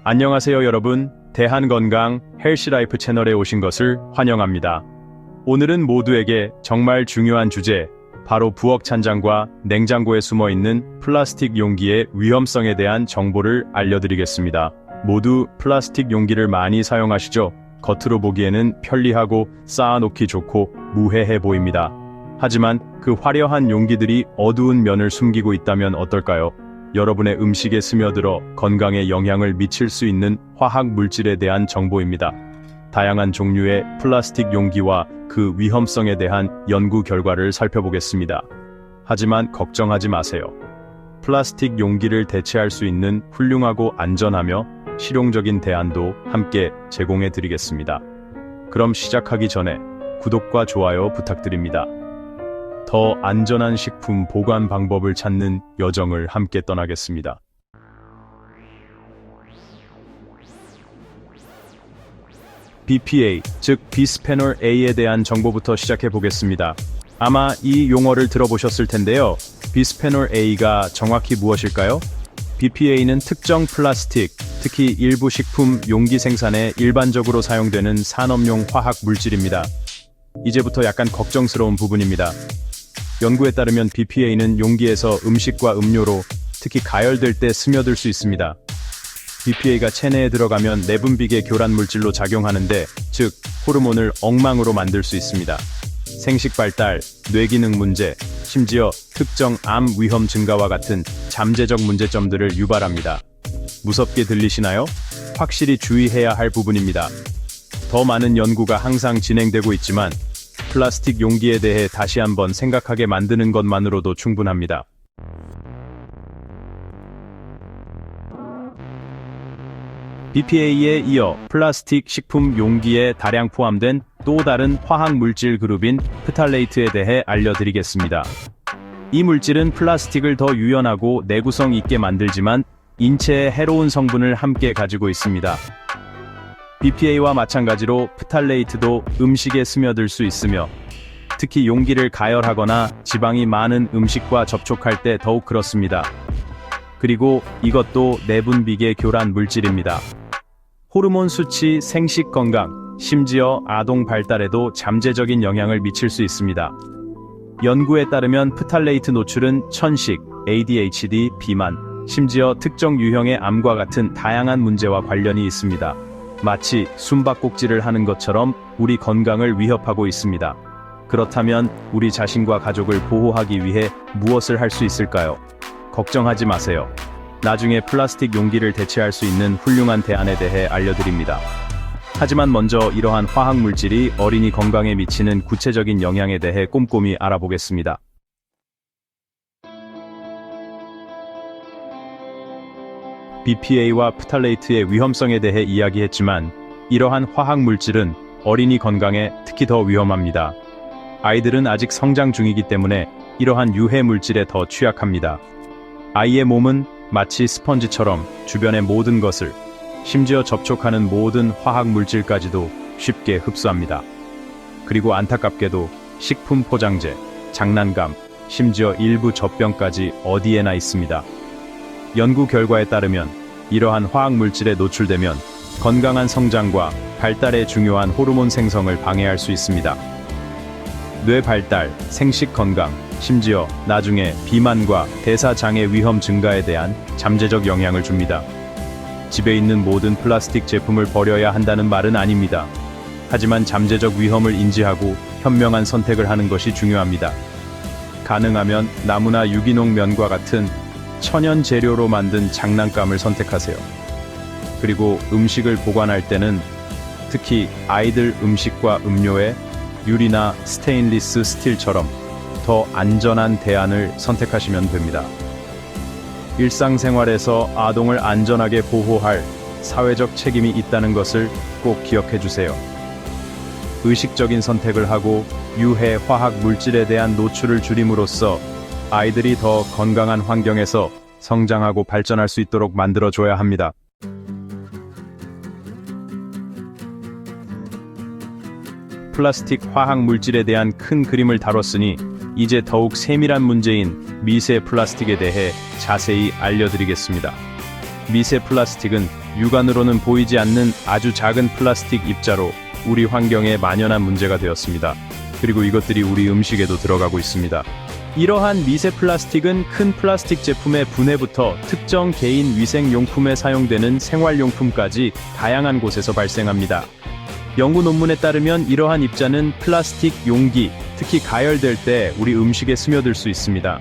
안녕하세요 여러분. 대한건강 헬시라이프 채널에 오신 것을 환영합니다. 오늘은 모두에게 정말 중요한 주제, 바로 부엌 찬장과 냉장고에 숨어있는 플라스틱 용기의 위험성에 대한 정보를 알려드리겠습니다. 모두 플라스틱 용기를 많이 사용하시죠? 겉으로 보기에는 편리하고 쌓아놓기 좋고 무해해 보입니다. 하지만 그 화려한 용기들이 어두운 면을 숨기고 있다면 어떨까요? 여러분의 음식에 스며들어 건강에 영향을 미칠 수 있는 화학 물질에 대한 정보입니다. 다양한 종류의 플라스틱 용기와 그 위험성에 대한 연구 결과를 살펴보겠습니다. 하지만 걱정하지 마세요. 플라스틱 용기를 대체할 수 있는 훌륭하고 안전하며 실용적인 대안도 함께 제공해 드리겠습니다. 그럼 시작하기 전에 구독과 좋아요 부탁드립니다. 더 안전한 식품 보관 방법을 찾는 여정을 함께 떠나겠습니다. BPA, 즉 비스페놀 A에 대한 정보부터 시작해 보겠습니다. 아마 이 용어를 들어보셨을 텐데요. 비스페놀 A가 정확히 무엇일까요? BPA는 특정 플라스틱, 특히 일부 식품 용기 생산에 일반적으로 사용되는 산업용 화학 물질입니다. 이제부터 약간 걱정스러운 부분입니다. 연구에 따르면 BPA는 용기에서 음식과 음료로, 특히 가열될 때 스며들 수 있습니다. BPA가 체내에 들어가면 내분비계 교란 물질로 작용하는데, 즉 호르몬을 엉망으로 만들 수 있습니다. 생식 발달, 뇌기능 문제, 심지어 특정 암 위험 증가와 같은 잠재적 문제점들을 유발합니다. 무섭게 들리시나요? 확실히 주의해야 할 부분입니다. 더 많은 연구가 항상 진행되고 있지만 플라스틱 용기에 대해 다시 한번 생각하게 만드는 것만으로도 충분합니다. BPA에 이어 플라스틱 식품 용기에 다량 포함된 또 다른 화학 물질 그룹인 프탈레이트에 대해 알려드리겠습니다. 이 물질은 플라스틱을 더 유연하고 내구성 있게 만들지만 인체에 해로운 성분을 함께 가지고 있습니다. BPA와 마찬가지로 프탈레이트도 음식에 스며들 수 있으며, 특히 용기를 가열하거나 지방이 많은 음식과 접촉할 때 더욱 그렇습니다. 그리고 이것도 내분비계 교란 물질입니다. 호르몬 수치, 생식 건강, 심지어 아동 발달에도 잠재적인 영향을 미칠 수 있습니다. 연구에 따르면 프탈레이트 노출은 천식, ADHD, 비만, 심지어 특정 유형의 암과 같은 다양한 문제와 관련이 있습니다. 마치 숨바꼭질을 하는 것처럼 우리 건강을 위협하고 있습니다. 그렇다면 우리 자신과 가족을 보호하기 위해 무엇을 할 수 있을까요? 걱정하지 마세요. 나중에 플라스틱 용기를 대체할 수 있는 훌륭한 대안에 대해 알려드립니다. 하지만 먼저 이러한 화학 물질이 어린이 건강에 미치는 구체적인 영향에 대해 꼼꼼히 알아보겠습니다. BPA와 프탈레이트의 위험성에 대해 이야기했지만, 이러한 화학 물질은 어린이 건강에 특히 더 위험합니다. 아이들은 아직 성장 중이기 때문에 이러한 유해 물질에 더 취약합니다. 아이의 몸은 마치 스펀지처럼 주변의 모든 것을, 심지어 접촉하는 모든 화학 물질까지도 쉽게 흡수합니다. 그리고 안타깝게도 식품 포장재, 장난감, 심지어 일부 젖병까지 어디에나 있습니다. 연구 결과에 따르면 이러한 화학 물질에 노출되면 건강한 성장과 발달에 중요한 호르몬 생성을 방해할 수 있습니다. 뇌 발달, 생식 건강, 심지어 나중에 비만과 대사장애 위험 증가에 대한 잠재적 영향을 줍니다. 집에 있는 모든 플라스틱 제품을 버려야 한다는 말은 아닙니다. 하지만 잠재적 위험을 인지하고 현명한 선택을 하는 것이 중요합니다. 가능하면 나무나 유기농 면과 같은 천연 재료로 만든 장난감을 선택하세요. 그리고 음식을 보관할 때는 특히 아이들 음식과 음료에 유리나 스테인리스 스틸처럼 더 안전한 대안을 선택하시면 됩니다. 일상생활에서 아동을 안전하게 보호할 사회적 책임이 있다는 것을 꼭 기억해 주세요. 의식적인 선택을 하고 유해 화학 물질에 대한 노출을 줄임으로써 아이들이 더 건강한 환경에서 성장하고 발전할 수 있도록 만들어줘야 합니다. 플라스틱 화학 물질에 대한 큰 그림을 다뤘으니 이제 더욱 세밀한 문제인 미세 플라스틱에 대해 자세히 알려드리겠습니다. 미세 플라스틱은 육안으로는 보이지 않는 아주 작은 플라스틱 입자로 우리 환경에 만연한 문제가 되었습니다. 그리고 이것들이 우리 음식에도 들어가고 있습니다. 이러한 미세 플라스틱은 큰 플라스틱 제품의 분해부터 특정 개인 위생용품에 사용되는 생활용품까지 다양한 곳에서 발생합니다. 연구 논문에 따르면 이러한 입자는 플라스틱 용기, 특히 가열될 때 우리 음식에 스며들 수 있습니다.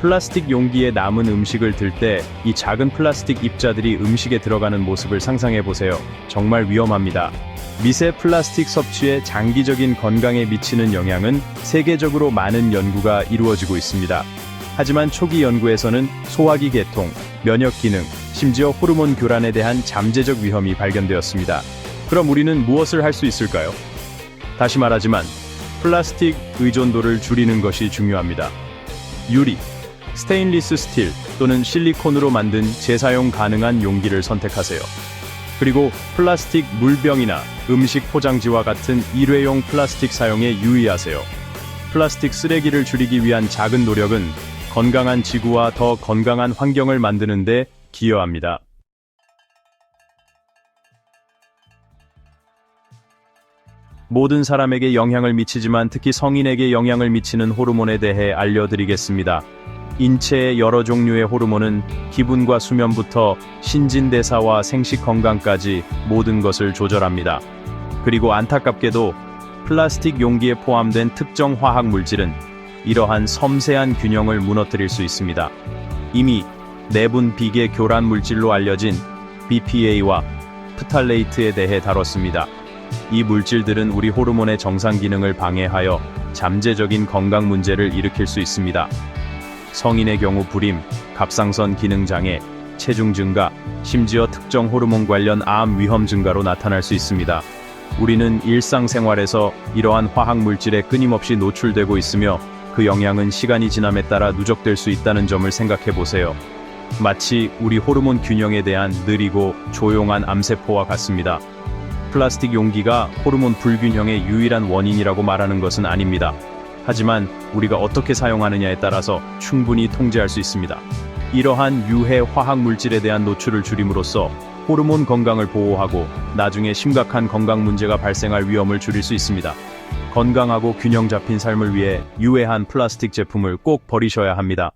플라스틱 용기에 남은 음식을 들 때 이 작은 플라스틱 입자들이 음식에 들어가는 모습을 상상해 보세요. 정말 위험합니다. 미세 플라스틱 섭취의 장기적인 건강에 미치는 영향은 세계적으로 많은 연구가 이루어지고 있습니다. 하지만 초기 연구에서는 소화기 계통, 면역 기능, 심지어 호르몬 교란에 대한 잠재적 위험이 발견되었습니다. 그럼 우리는 무엇을 할 수 있을까요? 다시 말하지만 플라스틱 의존도를 줄이는 것이 중요합니다. 유리, 스테인리스 스틸 또는 실리콘으로 만든 재사용 가능한 용기를 선택하세요. 그리고 플라스틱 물병이나 음식 포장지와 같은 일회용 플라스틱 사용에 유의하세요. 플라스틱 쓰레기를 줄이기 위한 작은 노력은 건강한 지구와 더 건강한 환경을 만드는 데 기여합니다. 모든 사람에게 영향을 미치지만 특히 성인에게 영향을 미치는 호르몬에 대해 알려드리겠습니다. 인체의 여러 종류의 호르몬은 기분과 수면부터 신진대사와 생식 건강까지 모든 것을 조절합니다. 그리고 안타깝게도 플라스틱 용기에 포함된 특정 화학 물질은 이러한 섬세한 균형을 무너뜨릴 수 있습니다. 이미 내분 비계 교란 물질로 알려진 BPA와 프탈레이트에 대해 다뤘습니다. 이 물질들은 우리 호르몬의 정상 기능을 방해하여 잠재적인 건강 문제를 일으킬 수 있습니다. 성인의 경우 불임, 갑상선 기능 장애, 체중 증가, 심지어 특정 호르몬 관련 암 위험 증가로 나타날 수 있습니다. 우리는 일상생활에서 이러한 화학 물질에 끊임없이 노출되고 있으며 그 영향은 시간이 지남에 따라 누적될 수 있다는 점을 생각해 보세요. 마치 우리 호르몬 균형에 대한 느리고 조용한 암세포와 같습니다. 플라스틱 용기가 호르몬 불균형의 유일한 원인이라고 말하는 것은 아닙니다. 하지만 우리가 어떻게 사용하느냐에 따라서 충분히 통제할 수 있습니다. 이러한 유해 화학 물질에 대한 노출을 줄임으로써 호르몬 건강을 보호하고 나중에 심각한 건강 문제가 발생할 위험을 줄일 수 있습니다. 건강하고 균형 잡힌 삶을 위해 유해한 플라스틱 제품을 꼭 버리셔야 합니다.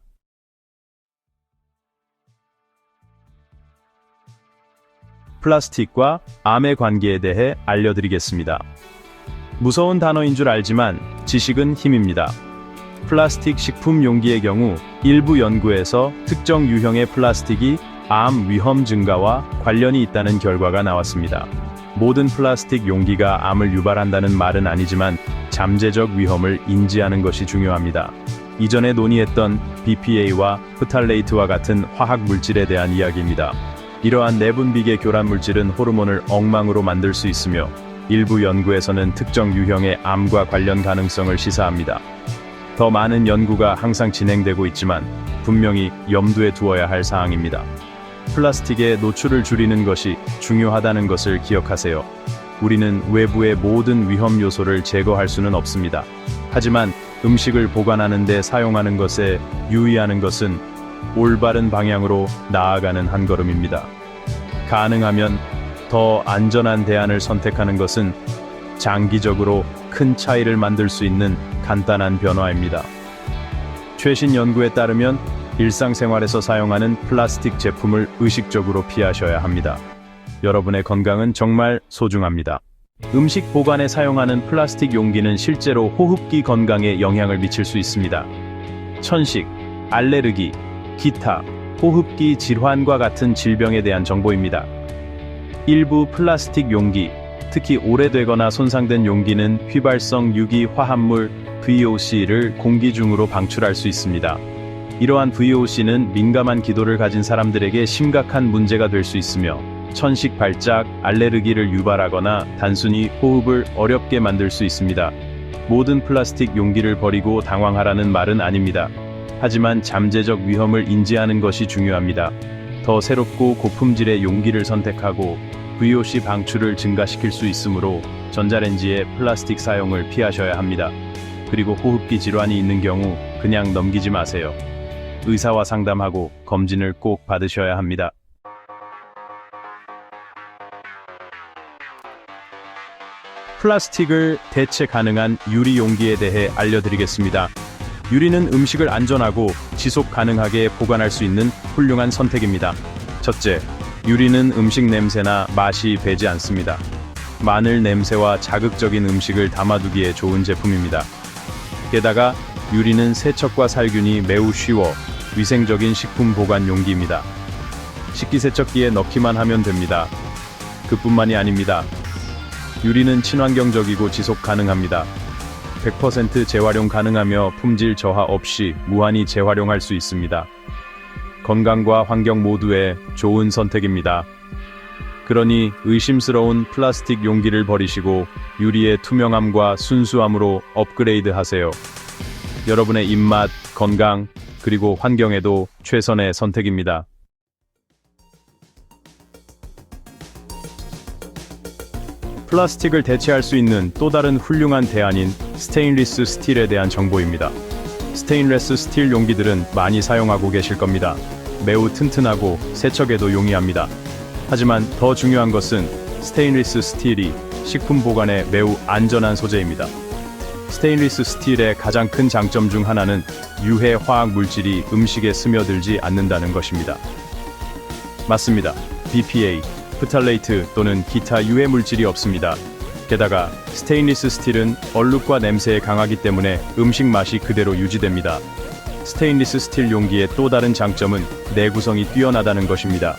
플라스틱과 암의 관계에 대해 알려드리겠습니다. 무서운 단어인 줄 알지만 지식은 힘입니다. 플라스틱 식품 용기의 경우 일부 연구에서 특정 유형의 플라스틱이 암 위험 증가와 관련이 있다는 결과가 나왔습니다. 모든 플라스틱 용기가 암을 유발한다는 말은 아니지만 잠재적 위험을 인지하는 것이 중요합니다. 이전에 논의했던 BPA와 프탈레이트와 같은 화학 물질에 대한 이야기입니다. 이러한 내분비계 교란 물질은 호르몬을 엉망으로 만들 수 있으며 일부 연구에서는 특정 유형의 암과 관련 가능성을 시사합니다. 더 많은 연구가 항상 진행되고 있지만 분명히 염두에 두어야 할 사항입니다. 플라스틱의 노출을 줄이는 것이 중요하다는 것을 기억하세요. 우리는 외부의 모든 위험 요소를 제거할 수는 없습니다. 하지만 음식을 보관하는 데 사용하는 것에 유의하는 것은 올바른 방향으로 나아가는 한 걸음입니다. 가능하면 더 안전한 대안을 선택하는 것은 장기적으로 큰 차이를 만들 수 있는 간단한 변화입니다. 최신 연구에 따르면 일상생활에서 사용하는 플라스틱 제품을 의식적으로 피하셔야 합니다. 여러분의 건강은 정말 소중합니다. 음식 보관에 사용하는 플라스틱 용기는 실제로 호흡기 건강에 영향을 미칠 수 있습니다. 천식, 알레르기, 기타, 호흡기 질환과 같은 질병에 대한 정보입니다. 일부 플라스틱 용기, 특히 오래되거나 손상된 용기는 휘발성 유기 화합물 VOC를 공기 중으로 방출할 수 있습니다. 이러한 VOC는 민감한 기도를 가진 사람들에게 심각한 문제가 될 수 있으며 천식 발작, 알레르기를 유발하거나 단순히 호흡을 어렵게 만들 수 있습니다. 모든 플라스틱 용기를 버리고 당황하라는 말은 아닙니다. 하지만 잠재적 위험을 인지하는 것이 중요합니다. 더 새롭고 고품질의 용기를 선택하고 VOC 방출을 증가시킬 수 있으므로 전자레인지에 플라스틱 사용을 피하셔야 합니다. 그리고 호흡기 질환이 있는 경우 그냥 넘기지 마세요. 의사와 상담하고 검진을 꼭 받으셔야 합니다. 플라스틱을 대체 가능한 유리 용기에 대해 알려드리겠습니다. 유리는 음식을 안전하고 지속 가능하게 보관할 수 있는 훌륭한 선택입니다. 첫째, 유리는 음식 냄새나 맛이 배지 않습니다. 마늘 냄새와 자극적인 음식을 담아두기에 좋은 제품입니다. 게다가 유리는 세척과 살균이 매우 쉬워 위생적인 식품 보관 용기입니다. 식기세척기에 넣기만 하면 됩니다. 그뿐만이 아닙니다. 유리는 친환경적이고 지속 가능합니다. 100% 재활용 가능하며 품질 저하 없이 무한히 재활용할 수 있습니다. 건강과 환경 모두에 좋은 선택입니다. 그러니 의심스러운 플라스틱 용기를 버리시고 유리의 투명함과 순수함으로 업그레이드 하세요. 여러분의 입맛, 건강, 그리고 환경에도 최선의 선택입니다. 플라스틱을 대체할 수 있는 또 다른 훌륭한 대안인 스테인리스 스틸에 대한 정보입니다. 스테인리스 스틸 용기들은 많이 사용하고 계실 겁니다. 매우 튼튼하고 세척에도 용이합니다. 하지만 더 중요한 것은 스테인리스 스틸이 식품 보관에 매우 안전한 소재입니다. 스테인리스 스틸의 가장 큰 장점 중 하나는 유해 화학 물질이 음식에 스며들지 않는다는 것입니다. 맞습니다. BPA, 프탈레이트 또는 기타 유해 물질이 없습니다. 게다가 스테인리스 스틸은 얼룩과 저염에 강하기 때문에 음식 맛이 그대로 유지됩니다. 스테인리스 스틸 용기의 또 다른 장점은 내구성이 뛰어나다는 것입니다.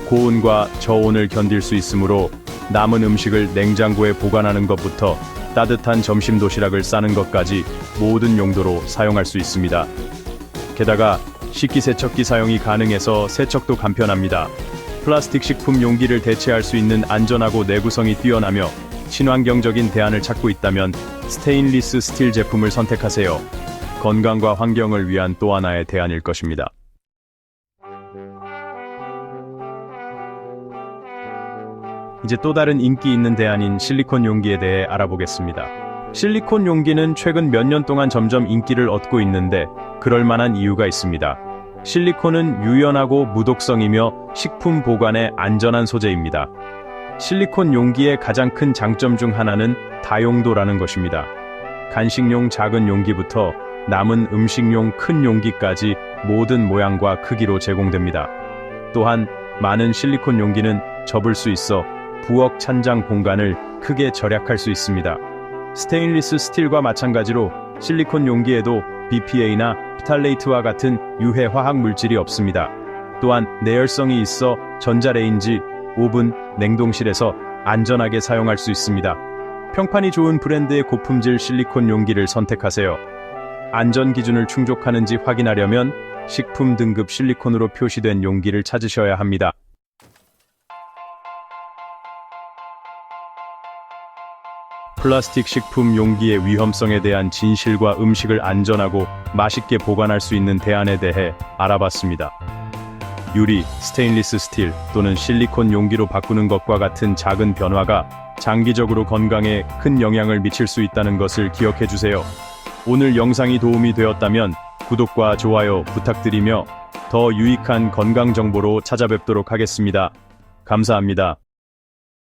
고온과 저온을 견딜 수 있으므로 남은 음식을 냉장고에 보관하는 것부터 따뜻한 점심 도시락을 싸는 것까지 모든 용도로 사용할 수 있습니다. 게다가 식기세척기 사용이 가능해서 세척도 간편합니다. 플라스틱 식품 용기를 대체할 수 있는 안전하고 내구성이 뛰어나며 친환경적인 대안을 찾고 있다면 스테인리스 스틸 제품을 선택하세요. 건강과 환경을 위한 또 하나의 대안일 것입니다. 이제 또 다른 인기 있는 대안인 실리콘 용기에 대해 알아보겠습니다. 실리콘 용기는 최근 몇 년 동안 점점 인기를 얻고 있는데 그럴 만한 이유가 있습니다. 실리콘은 유연하고 무독성이며 식품 보관에 안전한 소재입니다. 실리콘 용기의 가장 큰 장점 중 하나는 다용도라는 것입니다. 간식용 작은 용기부터 남은 음식용 큰 용기까지 모든 모양과 크기로 제공됩니다. 또한 많은 실리콘 용기는 접을 수 있어 부엌 찬장 공간을 크게 절약할 수 있습니다. 스테인리스 스틸과 마찬가지로 실리콘 용기에도 BPA나 프탈레이트와 같은 유해 화학 물질이 없습니다. 또한 내열성이 있어 전자레인지, 오븐, 냉동실에서 안전하게 사용할 수 있습니다. 평판이 좋은 브랜드의 고품질 실리콘 용기를 선택하세요. 안전 기준을 충족하는지 확인하려면 식품 등급 실리콘으로 표시된 용기를 찾으셔야 합니다. 플라스틱 식품 용기의 위험성에 대한 진실과 음식을 안전하고 맛있게 보관할 수 있는 대안에 대해 알아봤습니다. 유리, 스테인리스 스틸 또는 실리콘 용기로 바꾸는 것과 같은 작은 변화가 장기적으로 건강에 큰 영향을 미칠 수 있다는 것을 기억해 주세요. 오늘 영상이 도움이 되었다면 구독과 좋아요 부탁드리며 더 유익한 건강 정보로 찾아뵙도록 하겠습니다. 감사합니다.